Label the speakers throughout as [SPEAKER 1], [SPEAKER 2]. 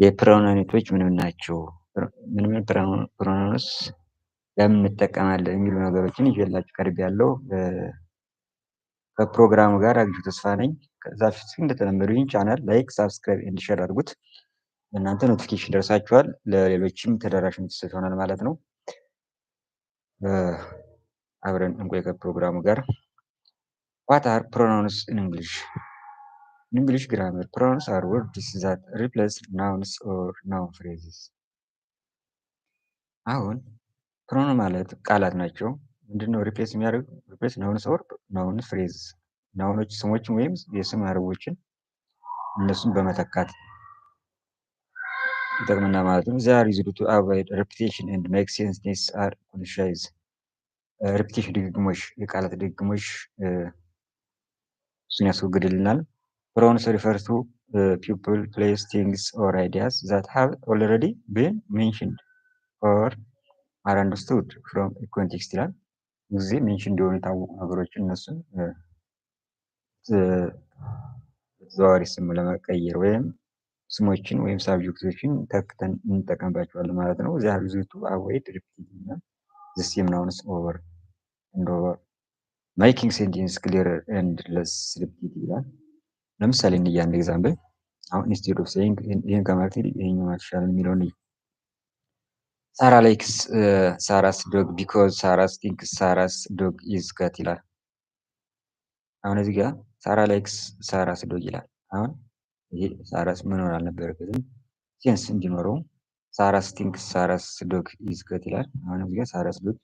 [SPEAKER 1] የፕሮናውን አይነቶች ምን ምን ናቸው? ምን ምን ፕሮናውንስ ለምን እንጠቀማለን የሚሉ ነገሮችን ይዤላችሁ ቀርቤያለሁ። ከፕሮግራሙ ጋር አግኙ ተስፋ ነኝ። ከዛ በፊት ግን እንደተለመደው ይህን ቻናል ላይክ፣ ሳብስክራይብ ኤንድ ሼር አድርጉት። ለእናንተ ኖቲፊኬሽን ደርሳችኋል፣ ለሌሎችም ተደራሽነት ይሆናል ማለት ነው። አብረን እንቆይ ከፕሮግራሙ ጋር። What are pronouns in English? In English grammar, pronouns are words that replace nouns or noun phrases. አሁን ፕሮናውን ማለት ቃላት ናቸው። ምንድነው ሪፕሌስ የሚያደርጉ? ሪፕሌስ ናውንስ ኦር ናውን ፍሬዝ፣ ናውኖች ስሞችን ወይም የስም ሀረጎችን እነሱን በመተካት ይጠቅመና ማለት ነው። they are used to avoid repetition and make sentences are concise. ሪፒቴሽን ድግግሞሽ፣ የቃላት ድግግሞሽ እሱን ያስወግድልናል። ፕሮናውንስ ሪፈር ቱ people, place, things or ideas that have already been mentioned or are understood from a context ይላል። ጊዜ ሜንሽን እንዲሆኑ የታወቁ ነገሮችን እነሱን ተዘዋዋሪ ስም ለመቀየር ወይም ስሞችን ወይም ሳብጀክቶችን ተክተን እንጠቀምባቸዋለን ማለት ነው። they are used to avoid repeating the same nouns over and over, making sentence clearer and less repetitive ይላል። ለምሳሌ እንያን ኤግዛምፕል አሁን ኢንስቴድ ኦፍ ሴይንግ ይሄን ከማለት ይሄኛው ማሻል የሚለውን ሳራ ላይክስ ሳራስ ዶግ ቢኮዝ ሳራስ ቲንክስ ሳራስ ዶግ ኢዝ ካት ይላል። አሁን እዚህ ጋር ሳራ ላይክስ ሳራስ ዶግ ይላል። አሁን ይሄ ሳራስ መኖር አልነበረበትም። ሴንስ እንዲኖረው ሳራስ ቲንክስ ሳራስ ዶግ ኢዝ ካት ይላል። አሁን እዚህ ጋር ሳራስ ዶግ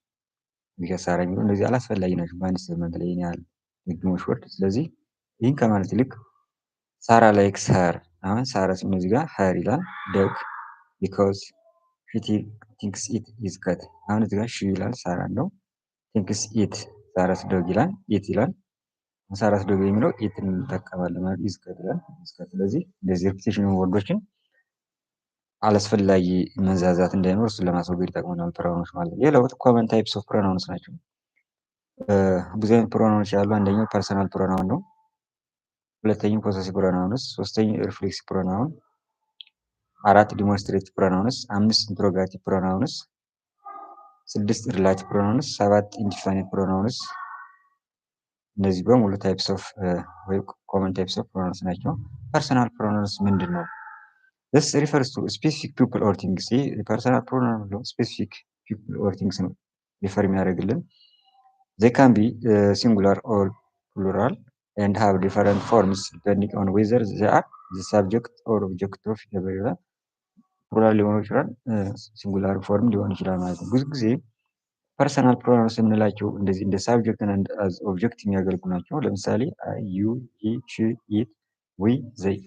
[SPEAKER 1] እዚህ ጋር ሳራ የሚለው እንደዚህ አላስፈላጊ ናቸው በአንድ ስቴትመንት ላይ ይሄን ያህል ድግግሞሽ ወርድ። ስለዚህ ይህን ከማለት ይልቅ ሳራ ላይክስ ሀር፣ አሁን ሳራ ስም እዚህ ጋር ሀር ይላል። ዶግ ቢኮዝ ሺ ቲንክስ ኢት ኢዝ ካት፣ አሁን እዚህ ጋር ሺ ይላል ሳራ ነው። ቲንክስ ኢት ሳራስ ዶግ ይላል፣ ኢት ይላል። ሳራስ ዶግ የሚለው ኢትን እንጠቀማለን ማለት ኢዝ ካት ይላል፣ ኢዝ ካት። ስለዚህ እንደዚህ ሪፒቴሽን ወርዶችን አላስፈላጊ መንዛዛት እንዳይኖር እሱን ለማስወገድ ይጠቅመናል ፕሮናውኖች ማለት ነው። ሌላው ኮመን ታይፕስ ኦፍ ፕሮናውንስ ናቸው። ብዙ አይነት ፕሮናውኖች ያሉ፣ አንደኛው ፐርሰናል ፕሮናውን ነው። ሁለተኛው ፖሰሲቭ ፕሮናውንስ፣ ሶስተኛው ሪፍሌክሲቭ ፕሮናውን፣ አራት ዲሞንስትሬቲቭ ፕሮናውንስ፣ አምስት ኢንትሮጋቲቭ ፕሮናውንስ፣ ስድስት ሪላቲቭ ፕሮናውንስ፣ ሰባት ኢንዲፋይናይት ፕሮናውንስ። እነዚህ በሙሉ ታይፕስ ኦፍ ወይ ኮመን ታይፕስ ኦፍ ፕሮናውንስ ናቸው። ፐርሰናል ፕሮናውንስ ምንድን ነው? this refers to specific people or things። ይህ ፐርሰናል ፕሮናውን ነው፣ ስፔሲፊክ people or things ነው ሪፈር የሚያደርግልን። they can be singular or plural and have different forms depending on whether they are the subject or object of a verb። ፕሉራል ሊሆን ይችላል፣ ሲንጉላር ፎርም ሊሆን ይችላል ማለት ነው። ብዙ ጊዜ ፐርሰናል ፕሮናውንስ የምንላቸው እንደዚህ እንደ ሳብጀክት እና ኦብጀክት የሚያገለግሉ ናቸው። ለምሳሌ ዩ፣ ሂ፣ ሺ፣ ኢት፣ ዊ፣ ዘይ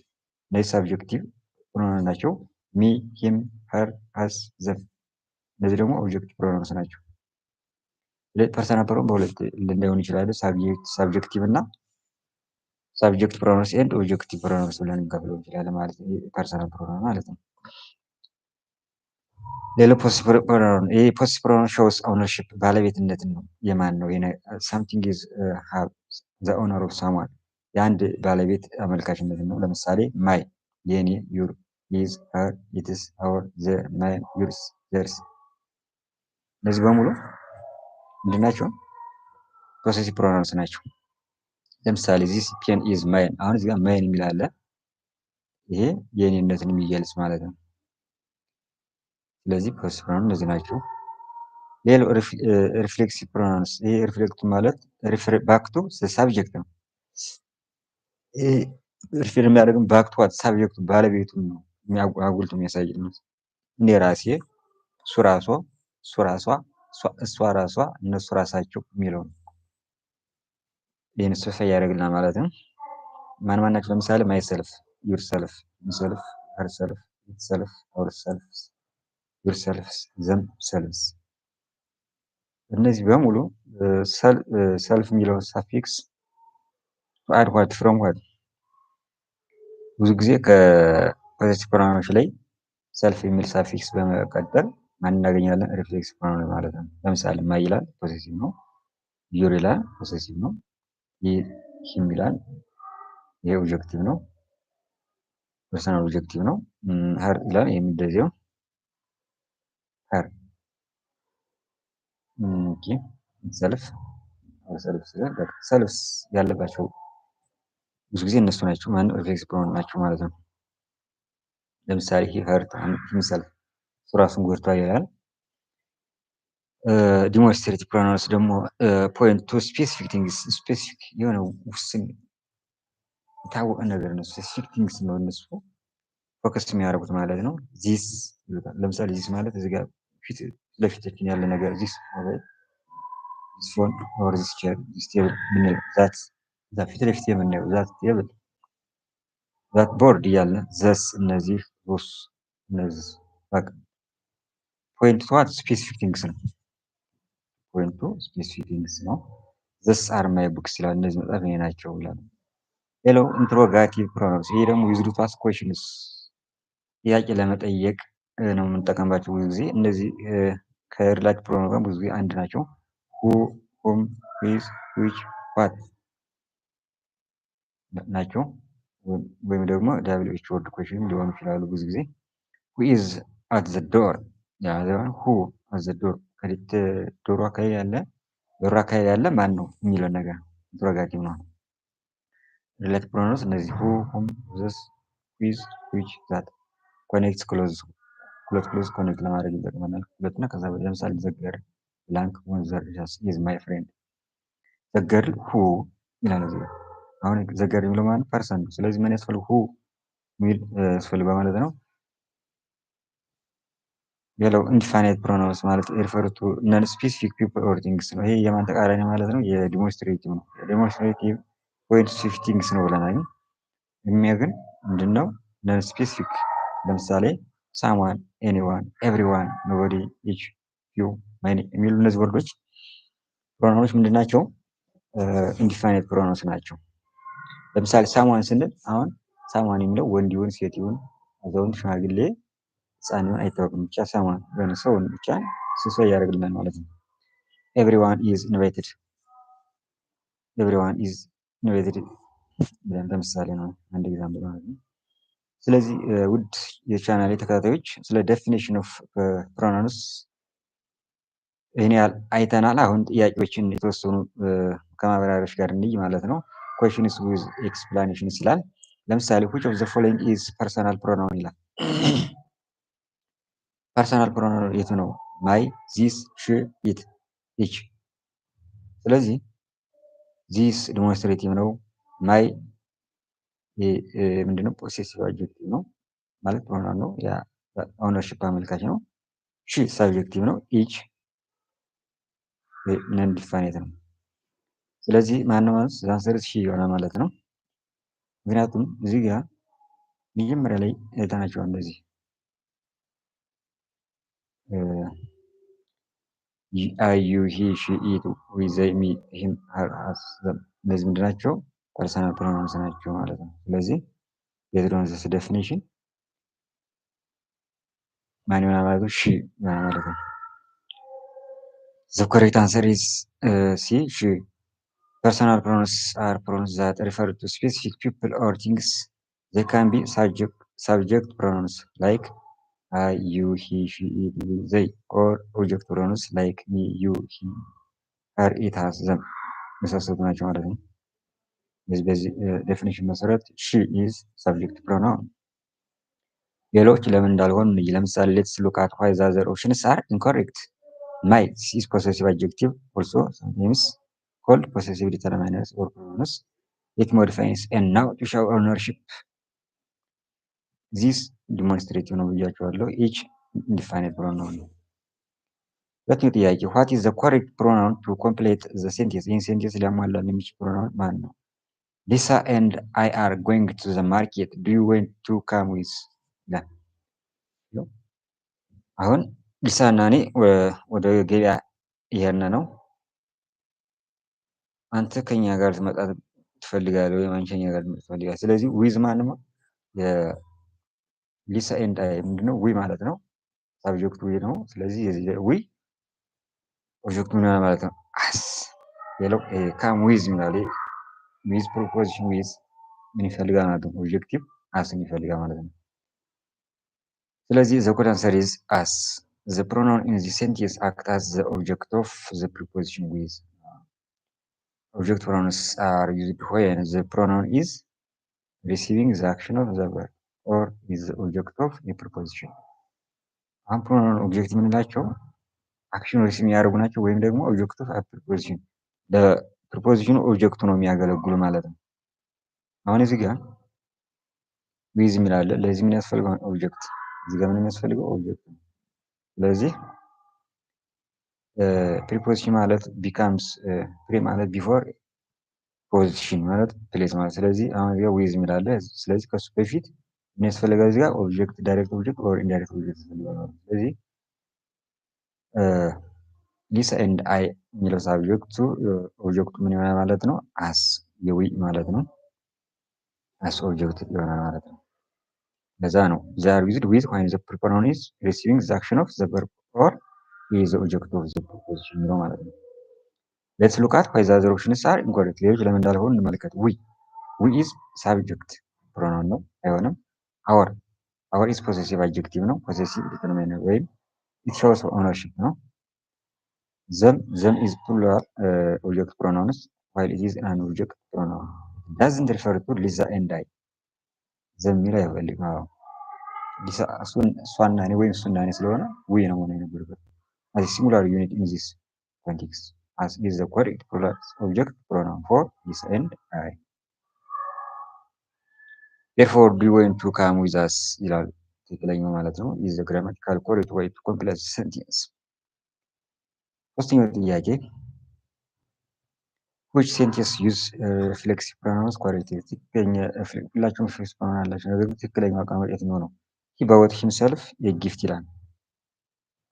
[SPEAKER 1] እነዚህ ሳብጀክቲቭ ፕሮናውንስ ናቸው። ሚ፣ ሂም፣ ሀር፣ አስ፣ ዘም እነዚህ ደግሞ ኦብጀክቲቭ ፕሮናውንስ ናቸው። ፐርሰናል ፕሮናውን በሁለት ሊሆን ይችላል፣ ሳብጀክቲቭ እና ሳብጀክት ፕሮናውንስ ኤንድ ኦብጀክቲቭ ፕሮናውንስ ብለን እንከፍለው እንችላለን ማለት ነው። ፐርሰናል ፕሮናውን ማለት ነው። ሌላ ፖሲቲቭ ፕሮናውን፣ ይሄ ፖሲቲቭ ፕሮናውን ሾውስ ኦውነርሺፕ ባለቤትነትን ነው። የማን ነው? ሳምቲንግ ኢዝ ሃቭ ዘ ኦነር ኦፍ ሳምዋን፣ የአንድ ባለቤት አመልካችነት ነው። ለምሳሌ ማይ የኔ፣ ዩር፣ ሂዝ፣ ሀር፣ ኢትስ፣ አወር፣ ዘር፣ ማይን፣ ዩርስ፣ ዘርስ እነዚህ በሙሉ ምንድን ናቸው? ፖሴሲቭ ፕሮናውንስ ናቸው። ለምሳሌ ዚስ ፔን ኢዝ ማይን፣ አሁን እዚህ ጋር ማይን የሚል አለ። ይሄ የኔነትን የሚገልጽ ማለት ነው። ስለዚህ ፖሴሲቭ ፕሮናውንስ እነዚህ ናቸው። ሌላው ሪፍሌክሲቭ ፕሮናውንስ፣ ይሄ ሪፍሌክት ማለት ሪፈር ባክ ቱ ሳብጀክት ነው። ይሄ ሪፈር የሚያደርግም ባክ ቱ ሳብጀክቱ ባለቤቱን ነው አጉልቶ የሚያሳይ ነው። እኔ ራሴ፣ እሱ ራሷ፣ እሱ ራሷ፣ እሷ ራሷ፣ እነሱ ራሳቸው የሚለው ነው። ይህን ስፔሲፋይ ያደርግልናል ማለት ነው። ማን ማን ናቸው? ለምሳሌ ማይ ሰልፍ፣ ዩር ሰልፍ፣ ሰልፍ፣ ሀር ሰልፍ፣ ኢት ሰልፍ፣ አወር ሰልፍስ፣ ዩር ሰልፍስ፣ ዘም ሰልፍስ እነዚህ በሙሉ ሰልፍ የሚለው ሳፊክስ አድ ዋት ፍሮም ዋት። ብዙ ጊዜ ከፖዚቲቭ ፕሮናውኖች ላይ ሰልፍ የሚል ሳፊክስ በመቀጠል ማን እናገኛለን? ሪፍሌክሲቭ ፕሮናውን ማለት ነው። ለምሳሌ ማይ ይላል ፖሴሲቭ ነው። ዩር ይላል ፖሴሲቭ ነው። ሂም ይላል ይሄ ኦብጀክቲቭ ነው፣ ፐርሰናል ኦብጀክቲቭ ነው። ሀር ይላል። ይህም እንደዚያው ሀር ኦኬ። ሰልፍ ሰልፍ ሰልፍ ያለባቸው ብዙ ጊዜ እነሱ ናቸው። ማነው ሪፍሌክስ ፕሮናውን ናቸው ማለት ነው። ለምሳሌ ሂ ሀርት ሂምሰልፍ እሱ ራሱን ጎድቷል ይላል። ዲሞንስትሬቲቭ ፕሮናውንስ ደግሞ ፖይንት ቱ ስፔሲፊክ ቲንግስ ስፔሲፊክ የሆነ ውስን የታወቀ ነገር ነው። ስፔሲፊክ ቲንግስ ነው እነሱ ፎከስ የሚያደርጉት ማለት ነው። ዚስ ይሉታል። ለምሳሌ ዚስ ማለት እዚህ ጋር ፊት ለፊታችን ያለ ነገር ዚስ ሞባይል፣ ዚስ ፎን ኦር ዚስ ቼር፣ ዚስ ቴብል ብንል ዛት ፊት ለፊት የምናየው ዛት ቴብል፣ ዛት ቦርድ እያለ ዘስ እነዚህ ሩስ እነዚህ በቃ ፖይንት ቱ ዋት ስፔሲፊክ ቲንግስ ነው። ፖይንቱ ስፔሲፊክ ቲንግስ ነው። ዘስ አር ማይ ቡክስ ይላል። እነዚህ መጽሐፍ ይሄ ናቸው ይላል። ሌላው ኢንትሮጋቲቭ ፕሮናውንስ ይሄ ደግሞ ዩዝድ ቱ አስክ ኩዌሽንስ ጥያቄ ለመጠየቅ ነው የምንጠቀምባቸው ብዙ ጊዜ። እነዚህ ከሪላቲቭ ፕሮናውን ጋር ብዙ ጊዜ አንድ ናቸው። ሁ፣ ሁም፣ ዊዝ፣ ዊች፣ ዋት ናቸው። ወይም ደግሞ ዳብሊው ኤች ወርድ ኩዌሽን ሊሆኑ ይችላሉ ብዙ ጊዜ። ሁ ኢዝ አት ዘ ዶር ሁ አት ዘ ዶር ከፊት ዶሮ አካባቢ ያለ በሩ አካባቢ ያለ ማን ነው የሚለውን ነገር ኢንትሮጋቲቭ ነው። ሪላቲቭ ፕሮናውንስ እነዚህ ሁ፣ ሁም፣ ዘስ፣ ዊዝ፣ ዊች፣ ዛት ኮኔክት ክሎዝ ሁለት ክሎዝ ኮኔክት ለማድረግ ይጠቅመናል። ሁለትና ከዛ በላይ ለምሳሌ ዘገር ብላንክ ወንዘር ኢዝ ማይ ፍሬንድ ዘገርል ሁ ይላል እዚህ ጋር። አሁን ዘገር የሚለው ማለት ፐርሰን ነው። ስለዚህ ምን ያስፈልግ ሁ ሚል ያስፈልጋ ማለት ነው። ሌላው ኢንዲፋይናይት ፕሮናውንስ ማለት ሪፈር ቱ ነን ስፔሲፊክ ፒፕል ኦር ቲንግስ ነው። ይሄ የማን ተቃራኒ ማለት ነው? የዲሞንስትሬቲቭ ነው። የዲሞንስትሬቲቭ ፖይንት ስፔሲፊክ ቲንግስ ነው ብለናል። የሚያ ግን ምንድነው? ነን ስፔሲፊክ ለምሳሌ ሳምዋን፣ ኤኒዋን፣ ኤቭሪዋን፣ ኖቦዲ፣ ኢች፣ ዩ፣ ማኒ የሚሉ እነዚህ ወርዶች ፕሮናውኖች ምንድን ናቸው? ኢንዲፋይናይት ፕሮናውንስ ናቸው። ለምሳሌ ሳምዋን ስንል አሁን ሳምዋን የሚለው ወንድ ይሁን ሴት ይሁን አዛውንት፣ ሽማግሌ፣ ህፃን ይሁን አይታወቅም። ብቻ ሳምዋን የሆነ ሰውን ብቻ ስሶ እያደረግልናል ማለት ነው። ኤቭሪዋን ኢዝ ኢንቫይትድ ኤቭሪዋን ኢዝ ኢንቫይትድ ብለን ለምሳሌ ነው አንድ ኤግዛምፕል ማለት ነው። ስለዚህ ውድ የቻናሌ ተከታታዮች ስለ ዴፊኒሽን ኦፍ ፕሮናውንስ ይህን ያህል አይተናል። አሁን ጥያቄዎችን የተወሰኑ ከማብራሪያዎች ጋር እንይ ማለት ነው። ኩዌሽንስ ዊዝ ኤክስፕላኔሽንስ ይላል። ለምሳሌ which of the following is personal pronoun ይላል። ፐርሰናል ፕሮናውን የቱ ነው? ማይ፣ ዚስ፣ ሺ፣ ኢት፣ ኢች። ስለዚህ ዚስ ዲሞንስትሬቲቭ ነው። ማይ ምንድነው? ፖሴሲቭ አድጀክቲቭ ነው ማለት ፕሮናውን ነው። ያ ኦነርሺፕ አመልካች ነው። ሺ ሳብጀክቲቭ ነው። ኢች ነን ዲፋይናይት ነው። ስለዚህ ማነው ማለት ዛንሰር ሺ ይሆናል ማለት ነው። ምክንያቱም እዚህ ጋር መጀመሪያ ላይ አይተናቸዋል እንደዚህ አይ፣ ዩ፣ ሂ፣ ሺ፣ ኢት፣ ዊ፣ ዘይ፣ ሚ፣ ሂም፣ ሀር፣ ሀስ፣ ዘም እነዚህ ምንድን ናቸው? ፐርሰናል ፕሮናውንስ ናቸው ማለት ነው። ስለዚህ የትሮንስስ ዴፊኒሽን ማን ይሆናል ማለት ነው? ሺ ይሆናል ማለት ነው። ዘ ኮሬክት አንሰር ኢዝ ሲ ሺ። ፐርሰናል ፕሮናውንስ አር ፕሮናውንስ ዛት ሪፈር ቱ ስፔሲፊክ ፒፕል ኦር ቲንግስ ዘይ ካን ቢ ሳብጀክት ፕሮናውንስ ላይክ አይ፣ ዩ፣ ሂ፣ ሺ፣ ኢት፣ ዊ፣ ዘይ ኦር ኦብጀክት ፕሮናውንስ ላይክ ሚ፣ ዩ፣ ሂ፣ ሀር፣ ኢት፣ ሀስ፣ ዘም የመሳሰሉት ናቸው ማለት ነው። በዚህ ዴፊኒሽን መሰረት ሺ ኢዝ ሳብጀክት ፕሮናውን። ሌሎች ለምን እንዳልሆኑ እንይ። ለምሳሌ ሌትስ ሉክ አት ዋይ ዘ አዘር ኦፕሽንስ አር ኢንኮሬክት። ማይ ኢዝ ፖሴሲቭ አድጀክቲቭ ኦልሶ ሰምታይምስ ኮልድ ፖሴሲቭ ዲተርማይነርስ ኦር ፕሮናውንስ ኢት ሞዲፋይስ ኤ ናው ቱ ሾው ኦውነርሺፕ። ዚስ ዲሞንስትሬቲቭ ነው ብያቸዋለሁ። ኢች ኢንዲፋይናይት ፕሮናውን ነው። ሁለተኛው ጥያቄ ዋት ኢዝ ዘ ኮሬክት ፕሮናውን ቱ ኮምፕሌት ዘ ሴንቴንስ። ይህን ሴንቴንስ ሊያሟላ የሚችል ፕሮናውን ማን ነው? ሊሳ ኤንድ አይ አር ጎይንግ ቱ ዘ ማርኬት ዱ ዩ ዋንት ቱ ካም ዊዝ። አሁን ሊሳ እና እኔ ወደ ገበያ እየሄድን ነው። አንተ ከኛ ጋር ትመጣ ትፈልጋለህ ወይም አንቺ ከኛ ጋር ትመጣ ትፈልጋለህ። ስለዚህ ዊዝ ማን ነው? ሊሳ ኤንድ አይ ምንድነው? ዊ ማለት ነው። ሳብጀክቱ ዊ ነው። ስለዚህ የዚህ ዊ ኦብጀክቱ ምን ማለት ነው? አስ። ሌላው ካም ዊዝ ይላል። ዊዝ ፕሮፖዚሽን ዊዝ ምን ይፈልጋል ማለት ነው? ኦብጀክቲቭ አስን ይፈልጋል ማለት ነው። ስለዚህ ዘ ኮሬክት አንሰር ኢዝ አስ ዘ ፕሮናውን ኢን ዚስ ሴንቴንስ አክት አስ ዘ ኦብጀክት ኦፍ ዘ ፕሪፖዚሽን ዊዝ object pronouns are used when the pronoun is receiving the action of the verb or is the object of a preposition። አሁን ፕሮናውን ኦብጀክት የምንላቸው አክሽን ሪሲቭ የሚያደርጉ ናቸው ወይም ደግሞ ኦብጀክት ኦፍ ፕሪፖዚሽን ለፕሪፖዚሽኑ ኦብጀክቱ ነው የሚያገለግሉ ማለት ነው። አሁን እዚህ ጋር ዊዝ የሚላለ ለዚህ ምን ያስፈልገው ኦብጀክት፣ እዚህ ጋር ምን የሚያስፈልገው ኦብጀክት ነው። ስለዚህ ፕሪፖዚሽን ማለት ቢካምስ ፕሪ ማለት ቢፎር ፖዚሽን ማለት ፕሌስ ማለት። ስለዚህ አሁን እዚህ ጋር ዊዝ የሚላለ ስለዚህ ከሱ በፊት ምን ያስፈልጋል? እዚህ ጋር ኦብጀክት ዳይሬክት ኦብጀክት ኦር ኢንዳይሬክት ኦብጀክት ያስፈልጋል። ስለዚህ ሊሳ ኤንድ አይ የሚለው ሳብጀክቱ ኦብጀክቱ ምን ይሆናል ማለት ነው? አስ የዊ ማለት ነው። አስ ኦብጀክት ይሆናል ማለት ነው። ለዛ ነው they are used with when the pronoun is receiving the action of the verb or is the object of the preposition የሚለው ማለት ነው። let's look at why the other options are incorrect። ሌሎች ለምን እንዳልሆኑ እንመልከት። we is subject pronoun ነው፣ አይሆንም። our is possessive adjective ነው፣ possessive determinant ወይም it shows ownership ነው። them is plural object pronouns while it is an object pronoun doesn't refer to Lisa and I። them የሚለው አይፈልግም። እሷና እኔ ወይም እሱና እኔ ስለሆነ ዊ ነው መሆን የነበረበት። as a singular unit in this context as is the correct plural object pronoun for Lisa and I። therefore do you want to come with us ይላል ትክክለኛው ማለት ነው። is the grammatical correct way to complete the sentence። ሶስተኛው ጥያቄ which sentence use reflexive pronouns correctly። ትክክለኛ ሁላችሁም reflexive pronoun አላቸው፣ ነገር ግን ትክክለኛው አቀማመጥ የትኛው ነው? he bought himself a gift ይላል።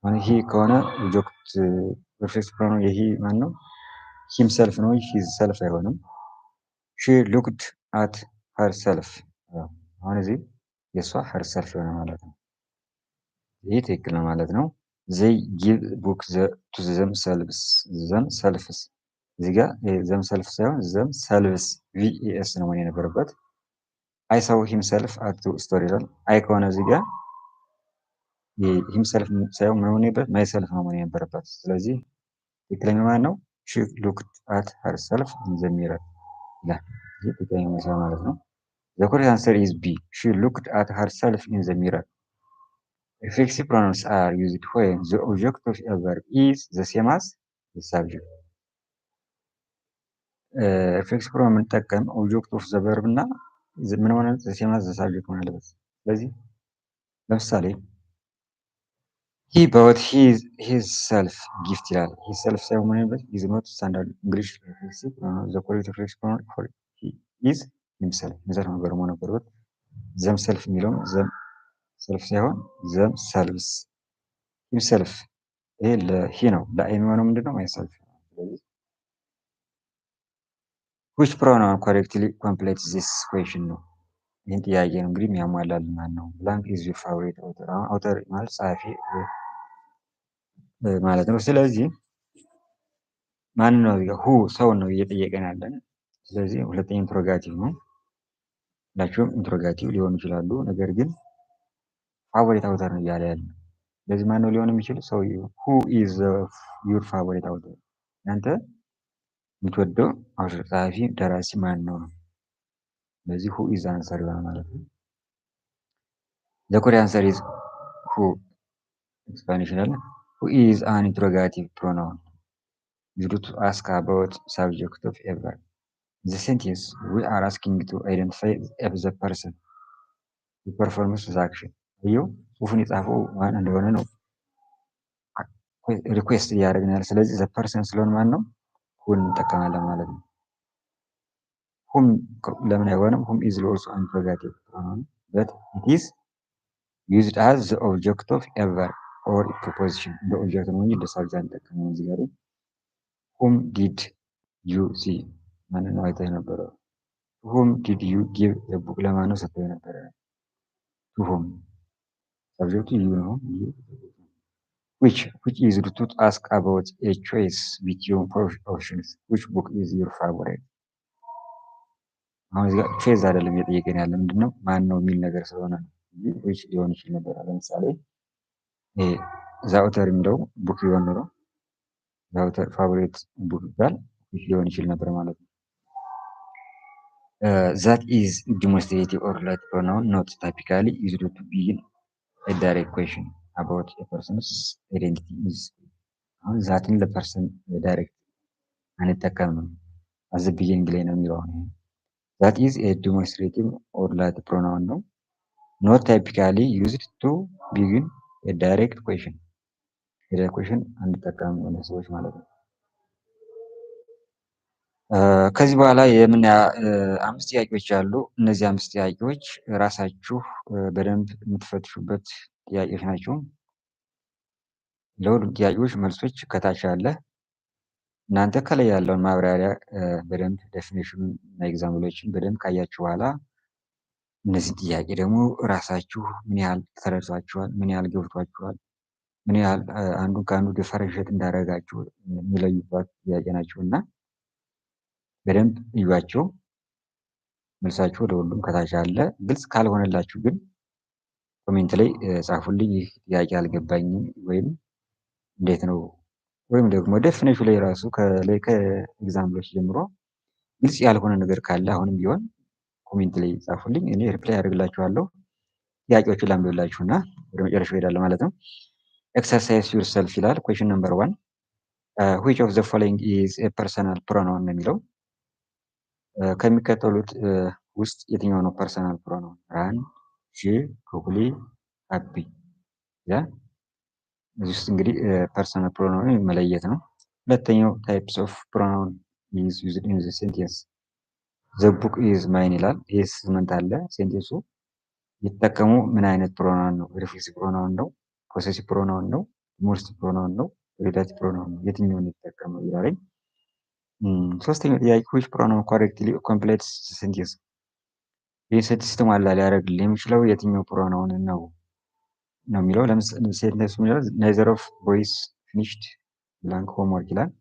[SPEAKER 1] አሁን ይሄ ከሆነ ኦብጀክት reflexive pronoun ይሄ ማን ነው? himself ነው፣ his self አይሆንም። she looked at herself አሁን እዚህ የእሷ herself ይሆናል ማለት ነው። ይሄ ትክክል ነው ማለት ነው። they give book to themselves እዚህ ጋር themselves ሳይሆን themselves ቪኤስ ነው መሆን የነበረበት። I saw himself at the store ይላል። አይ ከሆነ እዚህ ጋር himself ሳይሆን ምን መሆን የነበረበት myself ነው መሆን የነበረበት። ስለዚህ ትክክለኛው ማለት ነው she looked at herself in the mirror ይላል። ይሄ ትክክለኛው መልስ ማለት ነው። the correct answer is B she looked at herself in the mirror። reflexive pronouns are used when the object of a verb is the same as the subject። reflexive pronoun የምንጠቀም ኦብጀክት ኦፍ ዘ ቨርብ እና ምን ሆነ the same as the subject መሆን አለበት። ስለዚህ ለምሳሌ he bought his self gift ይላል። his self ሳይሆን መሆን ያለበት is not standard English reflexive pronoun the correct reflexive pronoun for he is himself እንደዛ ነገር መሆን ነበረበት። themself የሚለውም self ሳይሆን themselves himself ይሄ ለሂ ነው። ለአይ የሚሆነው ምንድነው? myself። ስለዚህ which pronoun correctly completes this question ነው። ይህን ጥያቄ ነው እንግዲህ የሚያሟላልን ማን ነው? blank is your favorite author። አውተር ማለት ጸሐፊ ማለት ነው። ስለዚህ ማን ነው? ሁ ሰውን ነው እየጠየቀን ያለን። ስለዚህ ሁለተኛ ኢንትሮጋቲቭ ነው። ሁላችሁም ኢንትሮጋቲቭ ሊሆኑ ይችላሉ፣ ነገር ግን ፋቮሪት አውተር ነው እያለ ያለ። ስለዚህ ማን ነው ሊሆን የሚችል? ሰውዬው። who is your favorite author እናንተ የምትወደው ጸሐፊ ደራሲ ማን ነው? ስለዚህ who is answer ይሆናል ማለት ነው። the correct answer is who explanation አለ። who is an interrogative pronoun used to ask about subject of a verb። the sentence we are asking to identify if the person who performs the action ይኸው ጽሑፉን የጻፈው ማን እንደሆነ ነው ሪኩዌስት እያደረግን ያለ። ስለዚህ the person ስለሆነ ማን ነው ሁን እንጠቀማለን ማለት ነው። ሁም ለምን አይሆንም? ሁም is also an interrogative pronoun but it is used as the object of a verb or a preposition። እንደ ኦብጀክት ነው እንጂ እንደ ሳብጀክት አንጠቀመውም። እዚህ ጋር whom did you see ማንን ነው አይተህ የነበረው? whom did you give a book ለማን ነው ሰጥተህ የነበረ? to whom ሳብጀክቱ you ነው። which is used to ask about a choice between options which book is your favorite። አሁን እዚህ ጋር ቾይስ አይደለም እየጠየቀን ያለ ምንድነው ማን ነው የሚል ነገር ስለሆነ ነው። ዊች ሊሆን ይችል ነበር። ለምሳሌ ዛውተር የሚለው ቡክ ቢሆን ኖሮ ዛውተር ፋቮሪት ቡክ ይባል ዊች ሊሆን ይችል ነበር ማለት ነው። ዛት ኢዝ ዲሞንስትሬቲቭ ኦር ሪሌቲቭ ፕሮናውን ኖት ታይፒካሊ ዩዝድ ቱ ቢጊን ኤ ዳይሬክት ኩዌሽን አባውት ኤ ፐርሰንስ አይዴንቲቲ ኢዝ። አሁን ዛትን ለፐርሰን ዳይሬክት አንጠቀምም። አዘ ቢጊኒንግ ላይ ነው የሚለው። ዛት ኢዝ ኤ ዲሞንስትሬቲቭ ኦር ሪሌቲቭ ፕሮናውን ነው። ኖት ታይፒካሊ ዩዝድ ቱ ቢጊን ኤ ዳይሬክት ኩዌሽን። የዳይሬክት ኩዌሽን አንጠቀምም የሆነ ሰዎች ማለት ነው። ከዚህ በኋላ የምናየው 5 ጥያቄዎች አሉ። እነዚህ 5 ጥያቄዎች ራሳችሁ በደንብ የምትፈትሹበት ጥያቄዎች ናቸው። ለሁሉም ጥያቄዎች መልሶች ከታች አለ። እናንተ ከላይ ያለውን ማብራሪያ በደንብ ዴፊኒሽኑን እና ኤግዛምፕሎችን በደንብ ካያችሁ በኋላ እነዚህ ጥያቄ ደግሞ ራሳችሁ ምን ያህል ተረድታችኋል፣ ምን ያህል ገብቷችኋል፣ ምን ያህል አንዱን ከአንዱ ዲፈረንሺየት እንዳደረጋችሁ የሚለዩባት ጥያቄ ናቸው እና በደንብ እዩዋቸው። መልሳችሁ ለሁሉም ከታች አለ። ግልጽ ካልሆነላችሁ ግን ኮሜንት ላይ ጻፉልኝ። ይህ ጥያቄ አልገባኝም ወይም እንዴት ነው፣ ወይም ደግሞ ዴፊኒሽኑ ላይ ራሱ ከላይ ከኤግዛምፕሎች ጀምሮ ግልጽ ያልሆነ ነገር ካለ አሁንም ቢሆን ኮሜንት ላይ ጻፉልኝ። እኔ ሪፕላይ አደርግላችኋለሁ። ጥያቄዎችን ላንብብላችሁና ወደ መጨረሻው እሄዳለሁ ማለት ነው። ኤክሰርሳይዝ ዩርሰልፍ ይላል። ኩዌሽን ነምበር 1 which of the following is a personal pronoun ነው የሚለው። ከሚከተሉት ውስጥ የትኛው ነው ፐርሰናል ፕሮናውን? ራን፣ ሺ፣ ኩሊ፣ ሃፒ ያ እዚህ ውስጥ እንግዲህ ፐርሰናል ፕሮናውን መለየት ነው። ሁለተኛው ታይፕስ ኦፍ ፕሮናውን ኢዝ ዩዝድ ኢን ዘ ሴንቴንስ ዘ ቡክ ኢዝ ማይን ይላል። ይህ ስምንት አለ። ሴንቴንሱ የተጠቀሙ ምን አይነት ፕሮናውን ነው? ሪፍሌክሲቭ ፕሮናውን ነው? ፖሴሲቭ ፕሮናውን ነው? ሞስት ፕሮናውን ነው? ሪሌቲቭ ፕሮናውን ነው? የትኛውን የተጠቀመው ይላል። ሶስተኛው ጥያቄ which pronoun correctly completes the sentence ይህ ሴንቴንስ የተሟላ ሊያደርግልን የሚችለው የትኛው ፕሮናውን ነው የሚለው። ለምሳሌ ሴንቴንስ የሚለው neither of boys finished blank homework ይላል።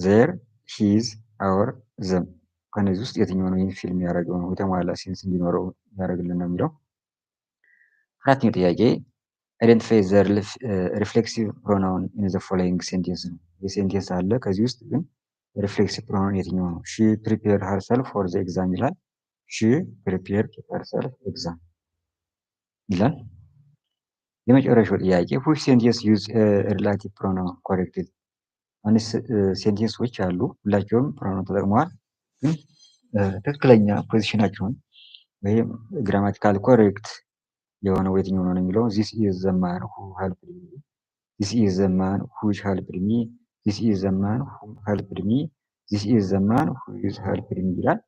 [SPEAKER 1] there his our them ከነዚህ ውስጥ የትኛው ነው ይህን ፊልም ያደረገው ነው የተሟላ ሴንስ እንዲኖረው ያደርግልን ነው የሚለው። አራተኛው ጥያቄ አይደንቲፋይ ዘ ሪፍሌክሲቭ ፕሮናውን ኢን ዘ ፎሎዊንግ ሴንቴንስ ነው። የሴንቴንስ አለ ከዚህ ውስጥ ግን ሪፍሌክሲቭ ፕሮናውን የትኛው ነው? ሺ ፕሪፔር ሀርሰልፍ ፎር ዘ ኤግዛም ይላል። ሺ ፕሪፔር ሀርሰልፍ ኤግዛም ይላል። የመጨረሻው ጥያቄ which sentence use ሪላቲቭ ፕሮናውን ኮሬክትሊ። ሴንቴንሶች አሉ ሁላቸውም ፕሮናውን ተጠቅመዋል፣ ግን ትክክለኛ ፖዚሽናቸውን ወይም ግራማቲካል ኮሬክት የሆነው የትኛው ነው የሚለው this is the man who helped me this is the man who helped me this is the man who helped me this is the man who is helped me ይላል።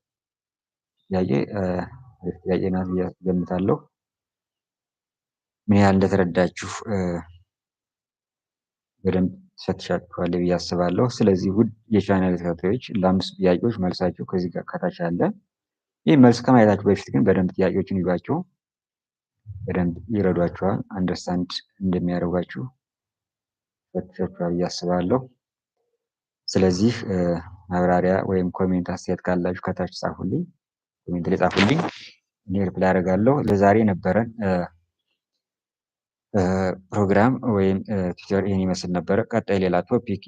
[SPEAKER 1] ጥያቄ ናት ገምታለሁ። ምን ያህል እንደተረዳችሁ በደንብ ተፈትሻችኋል ብዬ አስባለሁ። ስለዚህ ውድ የቻናል ተከታታዮች ለአምስት ጥያቄዎች መልሳቸው ከዚህ ጋር ከታች አለ። ይህ መልስ ከማየታችሁ በፊት ግን በደንብ ጥያቄዎችን ይዟቸው በደንብ ይረዷቸዋል። አንደርስታንድ እንደሚያደርጓችሁ ፈትሻችኋል ብዬ አስባለሁ። ስለዚህ ማብራሪያ ወይም ኮሜንት አስተያየት ካላችሁ ከታች ጻፉልኝ፣ ኮሜንት ላይ ጻፉልኝ፣ እኔ ሪፕላይ አደርጋለሁ። ለዛሬ ነበረን ፕሮግራም ወይም ቲዩቶር ይህን ይመስል ነበረ። ቀጣይ ሌላ ቶፒክ